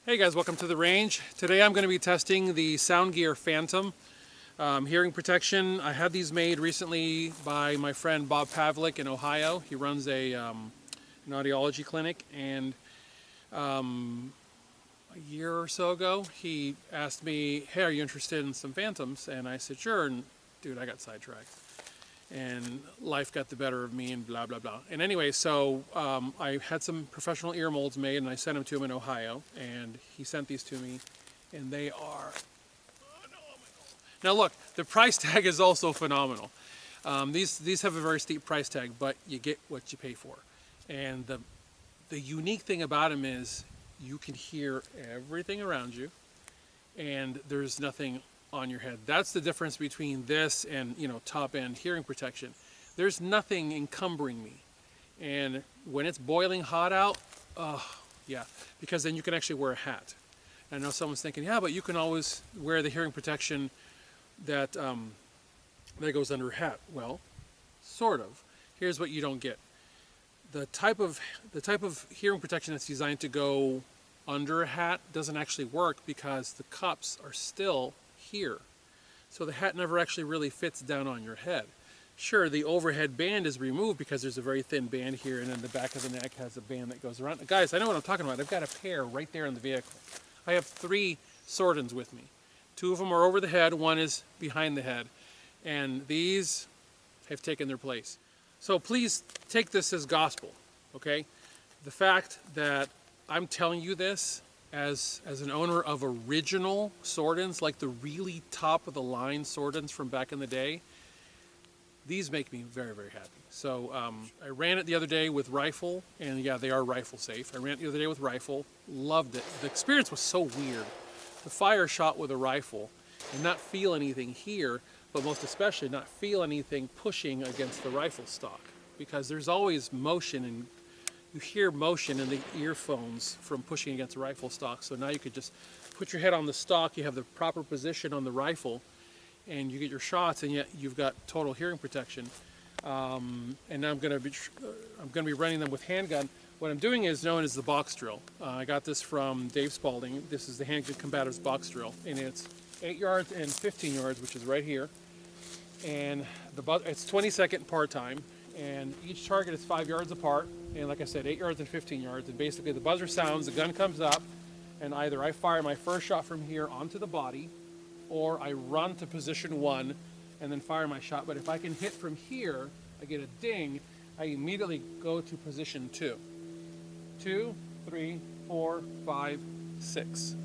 Hey guys, welcome to the range. Today I'm going to be testing the Soundgear Phantom hearing protection. I had these made recently by my friend Bob Pavlik in Ohio. He runs an audiology clinic, and a year or so ago he asked me, hey, are you interested in some Phantoms? And I said, sure. And dude, I got sidetracked and life got the better of me and blah blah blah. And anyway, so I had some professional ear molds made and I sent them to him in Ohio, and he sent these to me, and they are phenomenal. Now look, the price tag is also phenomenal. These have a very steep price tag, but you get what you pay for. And the unique thing about them is you can hear everything around you and there's nothing on your head. That's the difference between this and, you know, top-end hearing protection. There's nothing encumbering me. And when it's boiling hot out, yeah, because then you can actually wear a hat. And I know someone's thinking, yeah, but you can always wear the hearing protection that that goes under a hat. Well, sort of. Here's what you don't get. The type of hearing protection that's designed to go under a hat doesn't actually work because the cups are still here. So the hat never actually really fits down on your head. Sure, the overhead band is removed because there's a very thin band here, and then the back of the neck has a band that goes around. Guys, I know what I'm talking about. I've got a pair right there in the vehicle. I have 3 Sordons with me. 2 of them are over the head, 1 is behind the head. And these have taken their place. So please take this as gospel, okay? The fact that I'm telling you this as an owner of original Sordons, like the really top of the line Sordons from back in the day, these make me very, very happy. So I ran it the other day with rifle, and yeah, they are rifle safe. I ran it the other day with rifle, loved it. The experience was so weird. To fire a shot with a rifle and not feel anything here, but most especially not feel anything pushing against the rifle stock, because there's always motion, and you hear motion in the earphones from pushing against the rifle stock. So now you could just put your head on the stock, you have the proper position on the rifle, and you get your shots, and yet you've got total hearing protection. And now I'm going to be running them with handgun. What I'm doing is known as the box drill. I got this from Dave Spalding. This is the Handgun Combatives box drill, and it's 8 yards and 15 yards, which is right here. And it's 20-second part time, and each target is 5 yards apart. And like I said, 8 yards and 15 yards. And basically the buzzer sounds, the gun comes up, and either I fire my first shot from here onto the body, or I run to position 1 and then fire my shot. But if I can hit from here, I get a ding, I immediately go to position 2. 2, 3, 4, 5, 6.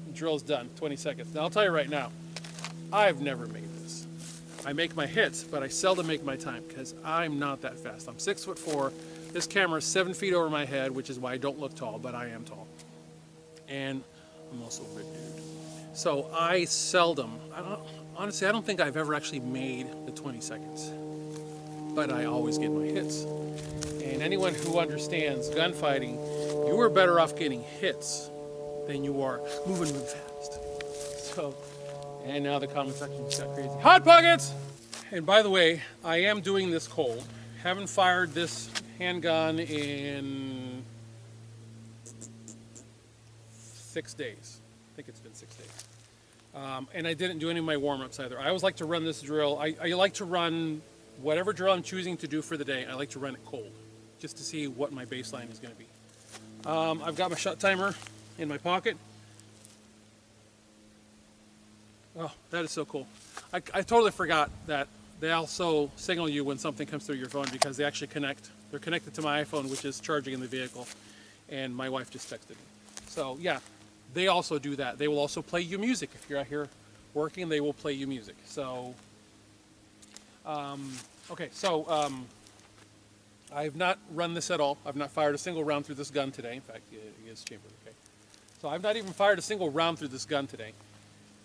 The drill's done, 20 seconds. Now I'll tell you right now, I've never made this. I make my hits, but I seldom make my time because I'm not that fast. I'm 6'4". This camera is 7 feet over my head, which is why I don't look tall, but I am tall. And I'm also a big dude. So I seldom, honestly, I don't think I've ever actually made the 20 seconds. But I always get my hits. And anyone who understands gunfighting, you are better off getting hits than you are moving fast. So, and now the comment section just got crazy. Hot Pockets! And by the way, I am doing this cold. Haven't fired this handgun in 6 days. I think it's been 6 days. And I didn't do any of my warm-ups either. I always like to run this drill. I like to run whatever drill I'm choosing to do for the day. I like to run it cold, just to see what my baseline is going to be. I've got my shot timer in my pocket. Oh, that is so cool. I totally forgot that they also signal you when something comes through your phone, because they actually connect. They're connected to my iPhone, which is charging in the vehicle, and my wife just texted me. So yeah, they also do that. They will also play you music. If you're out here working, they will play you music. So, okay, so I've not run this at all. I've not fired a single round through this gun today. In fact, it is chambered, okay. So I've not even fired a single round through this gun today.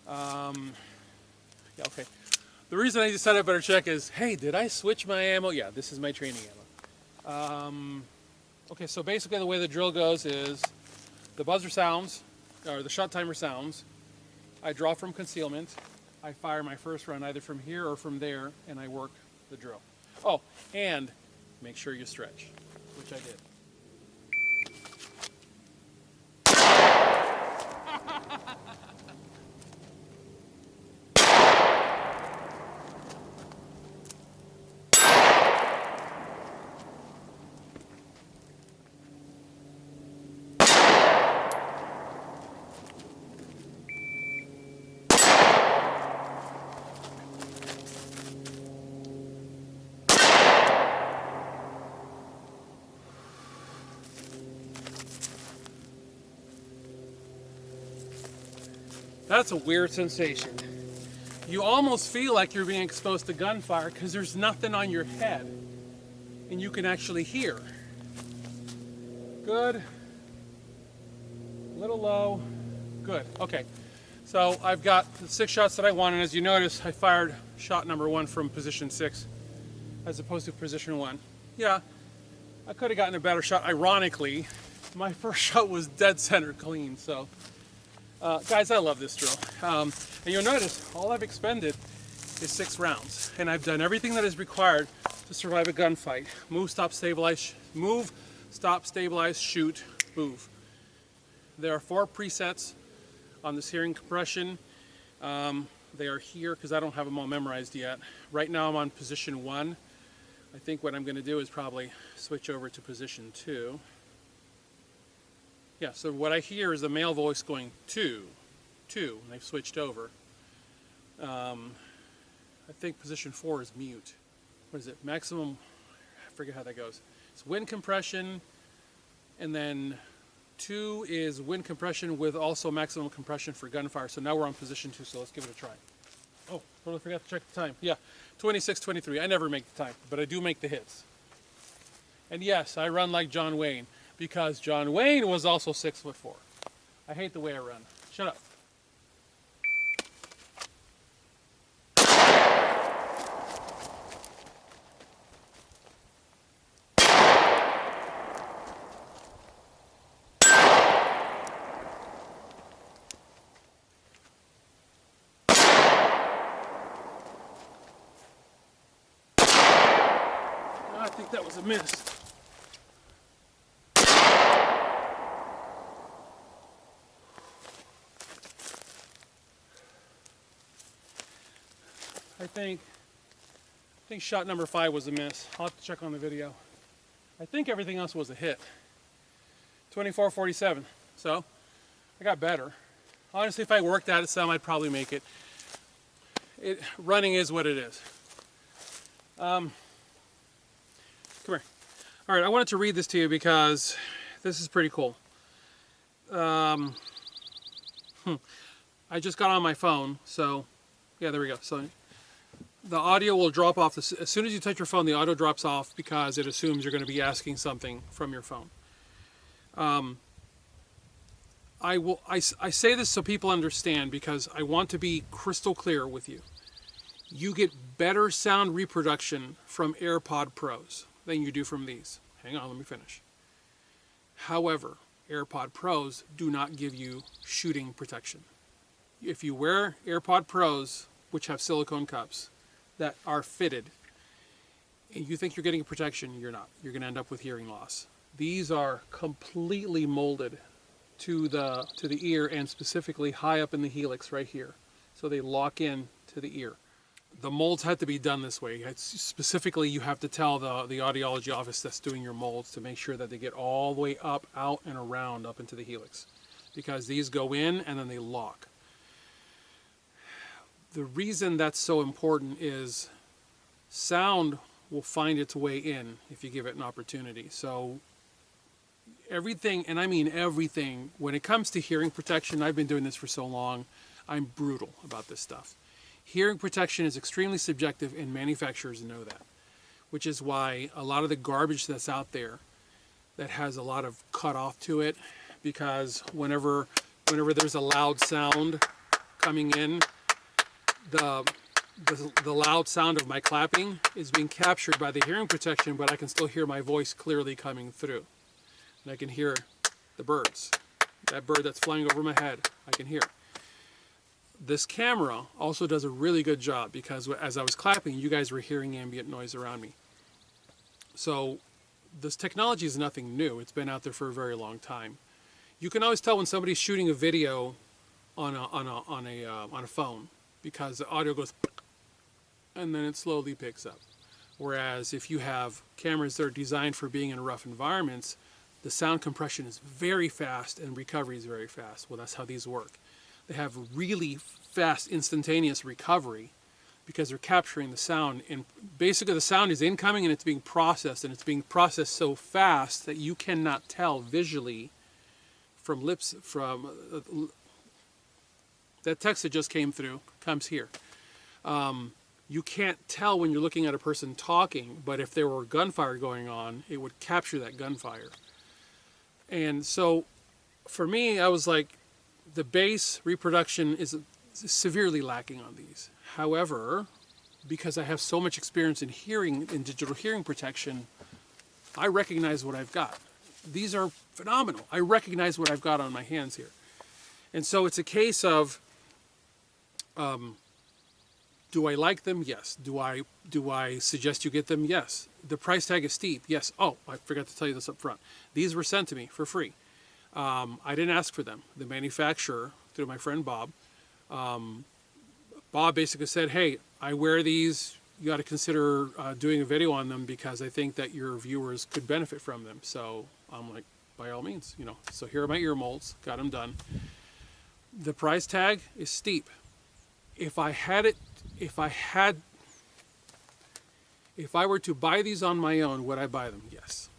Yeah, okay. The reason I decided I better check is, hey, did I switch my ammo? Yeah, this is my training ammo. Okay, so basically the way the drill goes is the buzzer sounds, or the shot timer sounds. I draw from concealment. I fire my first round either from here or from there, and I work the drill. Oh, and make sure you stretch, which I did. That's a weird sensation. You almost feel like you're being exposed to gunfire because there's nothing on your head and you can actually hear. Good. A little low. Good. Okay. So I've got the 6 shots that I want, and as you notice, I fired shot number 1 from position 6 as opposed to position 1. Yeah, I could have gotten a better shot. Ironically, my first shot was dead center clean. So, guys, I love this drill. And you'll notice all I've expended is 6 rounds, and I've done everything that is required to survive a gunfight. Move, stop, stabilize, move, stop, stabilize, shoot, move. There are 4 presets on this hearing compression. They are here because I don't have them all memorized yet. Right now I'm on position 1. I think what I'm going to do is probably switch over to position 2. Yeah, so what I hear is the male voice going 2, 2, and I've switched over. I think position 4 is mute. What is it? Maximum, I forget how that goes. It's wind compression, and then 2 is wind compression with also maximum compression for gunfire. So now we're on position 2, so let's give it a try. Oh, totally forgot to check the time. Yeah, 26:23. I never make the time, but I do make the hits. And yes, I run like John Wayne, because John Wayne was also 6'4". I hate the way I run. Shut up. I think that was a miss. I think shot number 5 was a miss. I'll have to check on the video. I think everything else was a hit. 24:47. So I got better. Honestly, if I worked at it some, I'd probably make it. Running is what it is. Come here. All right, I wanted to read this to you because this is pretty cool. I just got on my phone, so yeah, there we go. So the audio will drop off. As soon as you touch your phone, the audio drops off because it assumes you're going to be asking something from your phone. I say this so people understand because I want to be crystal clear with you. You get better sound reproduction from AirPod Pros than you do from these. Hang on, let me finish. However, AirPod Pros do not give you shooting protection. If you wear AirPod Pros, which have silicone cups that are fitted, and you think you're getting protection, you're not. You're going to end up with hearing loss. These are completely molded to the ear, and specifically high up in the helix right here. So they lock in to the ear. The molds had to be done this way. Specifically, you have to tell the audiology office that's doing your molds to make sure that they get all the way up, out, and around up into the helix. Because these go in and then they lock. The reason that's so important is sound will find its way in if you give it an opportunity. So everything, and I mean everything, when it comes to hearing protection, I've been doing this for so long, I'm brutal about this stuff. Hearing protection is extremely subjective, and manufacturers know that, which is why a lot of the garbage that's out there that has a lot of cut off to it, because whenever there's a loud sound coming in, the loud sound of my clapping is being captured by the hearing protection, but I can still hear my voice clearly coming through. And I can hear the birds. That bird that's flying over my head, I can hear. This camera also does a really good job because as I was clapping, you guys were hearing ambient noise around me. So this technology is nothing new. It's been out there for a very long time. You can always tell when somebody's shooting a video on a phone because the audio goes and then it slowly picks up. Whereas if you have cameras that are designed for being in rough environments, the sound compression is very fast and recovery is very fast. Well, that's how these work. They have really fast, instantaneous recovery because they're capturing the sound. And basically the sound is incoming and it's being processed, and it's being processed so fast that you cannot tell visually from that text that just came through comes here. You can't tell when you're looking at a person talking, but if there were gunfire going on, it would capture that gunfire. And so for me, I was like, the bass reproduction is severely lacking on these. However, because I have so much experience in hearing, in digital hearing protection, I recognize what I've got. These are phenomenal. I recognize what I've got on my hands here. And so it's a case of, do I like them? Yes. Do I suggest you get them? Yes. The price tag is steep. Yes. Oh, I forgot to tell you this up front. These were sent to me for free. I didn't ask for them. The manufacturer, through my friend Bob, Bob basically said, hey, I wear these. You got to consider doing a video on them because I think that your viewers could benefit from them. So I'm like, by all means, you know. So here are my ear molds. Got them done. The price tag is steep. If I were to buy these on my own, would I buy them? Yes.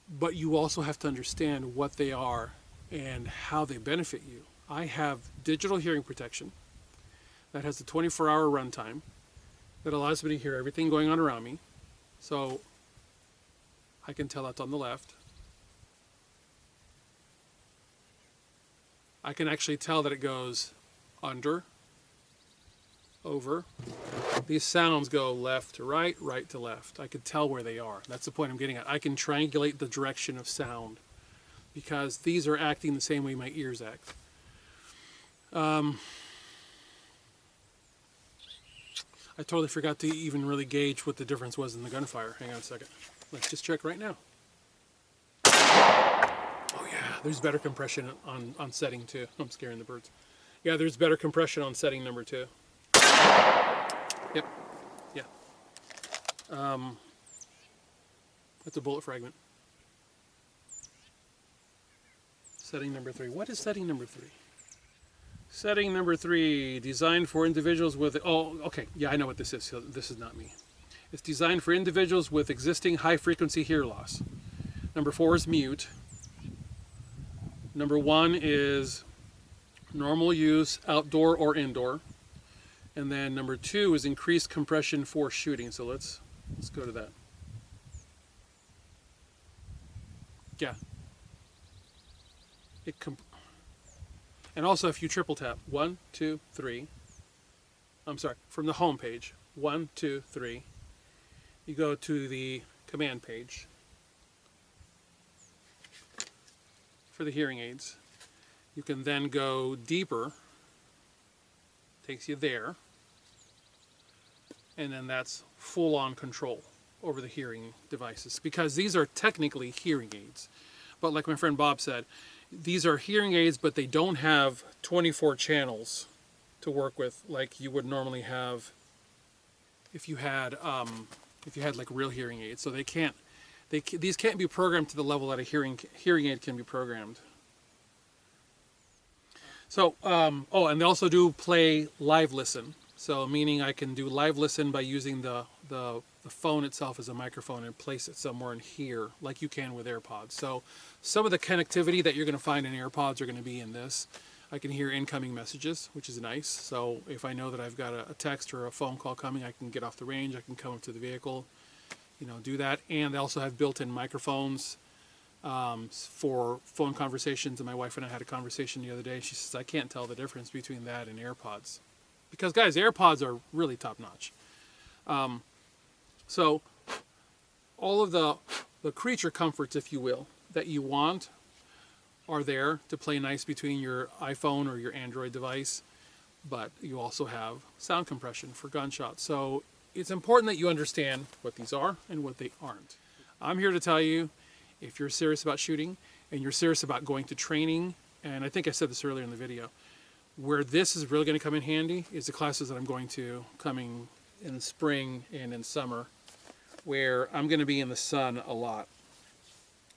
But you also have to understand what they are and how they benefit you. I have digital hearing protection that has a 24-hour runtime that allows me to hear everything going on around me. So I can tell that's on the left. I can actually tell that it goes under, over. These sounds go left to right, right to left. I can tell where they are. That's the point I'm getting at. I can triangulate the direction of sound because these are acting the same way my ears act. I totally forgot to even really gauge what the difference was in the gunfire. Hang on a second. Let's just check right now. Oh yeah, there's better compression on setting 2. I'm scaring the birds. Yeah, there's better compression on setting number 2. Yep. Yeah. That's a bullet fragment. Setting number 3. What is setting number 3? Setting number 3, designed for individuals with... Oh, okay. Yeah, I know what this is. So this is not me. It's designed for individuals with existing high-frequency hear loss. Number 4 is mute. Number 1 is normal use, outdoor or indoor. And then number 2 is increased compression for shooting. So let's go to that. Yeah. And also if you triple tap, 1, 2, 3. I'm sorry, from the home page, 1, 2, 3. You go to the command page for the hearing aids. You can then go deeper. Takes you there, and then that's full-on control over the hearing devices because these are technically hearing aids, but like my friend Bob said, these are hearing aids, but they don't have 24 channels to work with like you would normally have if you had like real hearing aids. So these can't be programmed to the level that a hearing aid can be programmed. So, oh, and they also do play live listen. So, meaning I can do live listen by using the phone itself as a microphone and place it somewhere in here, like you can with AirPods. So, some of the connectivity that you're going to find in AirPods are going to be in this. I can hear incoming messages, which is nice. So, if I know that I've got a text or a phone call coming, I can get off the range. I can come up to the vehicle, you know, do that. And they also have built-in microphones. For phone conversations, and my wife and I had a conversation the other day. She says, I can't tell the difference between that and AirPods. Because, guys, AirPods are really top-notch. So, all of the creature comforts, if you will, that you want are there to play nice between your iPhone or your Android device. But you also have sound compression for gunshots. So, it's important that you understand what these are and what they aren't. I'm here to tell you, if you're serious about shooting and you're serious about going to training, and I think I said this earlier in the video, where this is really going to come in handy is the classes that I'm going to coming in spring and in summer, where I'm going to be in the sun a lot.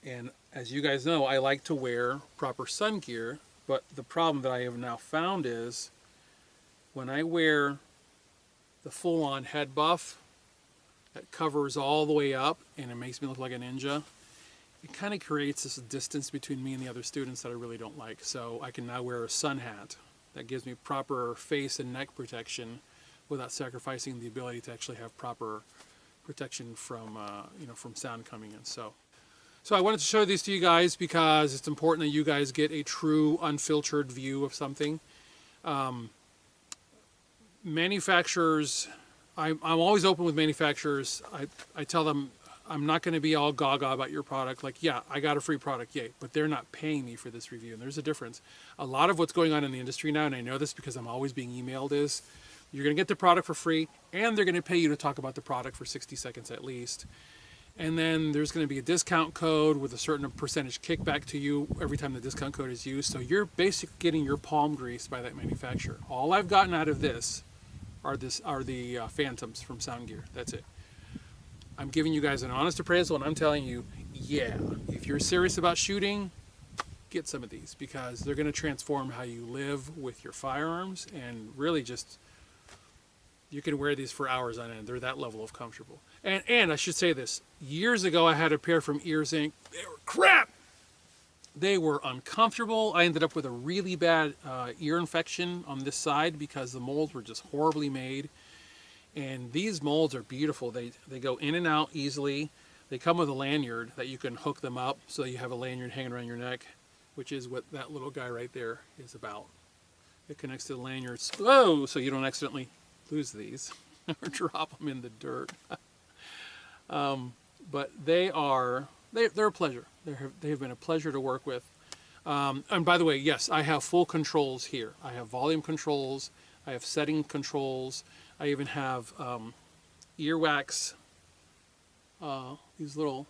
And as you guys know, I like to wear proper sun gear, but the problem that I have now found is when I wear the full-on head buff that covers all the way up and it makes me look like a ninja, it kind of creates this distance between me and the other students that I really don't like. So I can now wear a sun hat that gives me proper face and neck protection without sacrificing the ability to actually have proper protection from from sound coming in. So I wanted to show these to you guys because it's important that you guys get a true unfiltered view of something. Manufacturers, I'm always open with manufacturers. I tell them I'm not going to be all gaga about your product. Like, yeah, I got a free product, yay, but they're not paying me for this review. And there's a difference. A lot of what's going on in the industry now, and I know this because I'm always being emailed, is you're going to get the product for free, and they're going to pay you to talk about the product for 60 seconds at least. And then there's going to be a discount code with a certain percentage kickback to you every time the discount code is used. So you're basically getting your palm greased by that manufacturer. All I've gotten out of this are the Phantoms from Soundgear. That's it. I'm giving you guys an honest appraisal, and I'm telling you, yeah, if you're serious about shooting, get some of these because they're going to transform how you live with your firearms, and really just you can wear these for hours on end. They're that level of comfortable. And I should say this, years ago I had a pair from Ears Inc. They were crap. They were uncomfortable. I ended up with a really bad ear infection on this side because the molds were just horribly made. And these molds are beautiful. They go in and out easily. They come with a lanyard that you can hook them up so you have a lanyard hanging around your neck, which is what that little guy right there is about. It connects to the lanyards. Whoa! So you don't accidentally lose these or drop them in the dirt. But they're a pleasure. They have been a pleasure to work with. And by the way, yes, I have full controls here. I have volume controls. I have setting controls. I even have earwax, these little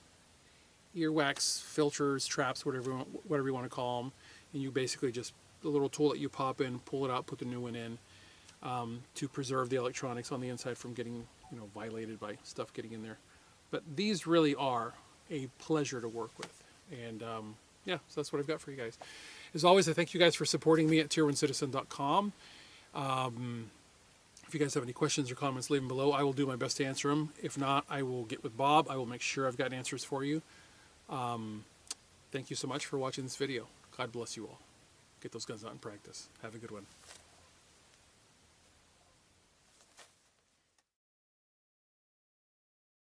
earwax filters, traps, whatever you want to call them. And you basically just, the little tool that you pop in, pull it out, put the new one in, to preserve the electronics on the inside from getting, violated by stuff getting in there. But these really are a pleasure to work with. And yeah, so that's what I've got for you guys. As always, I thank you guys for supporting me at tier1citizen.com. If you guys have any questions or comments, leave them below. I will do my best to answer them. If not, I will get with Bob. I will make sure I've got answers for you. Thank you so much for watching this video. God bless you all. Get those guns out in practice. Have a good one.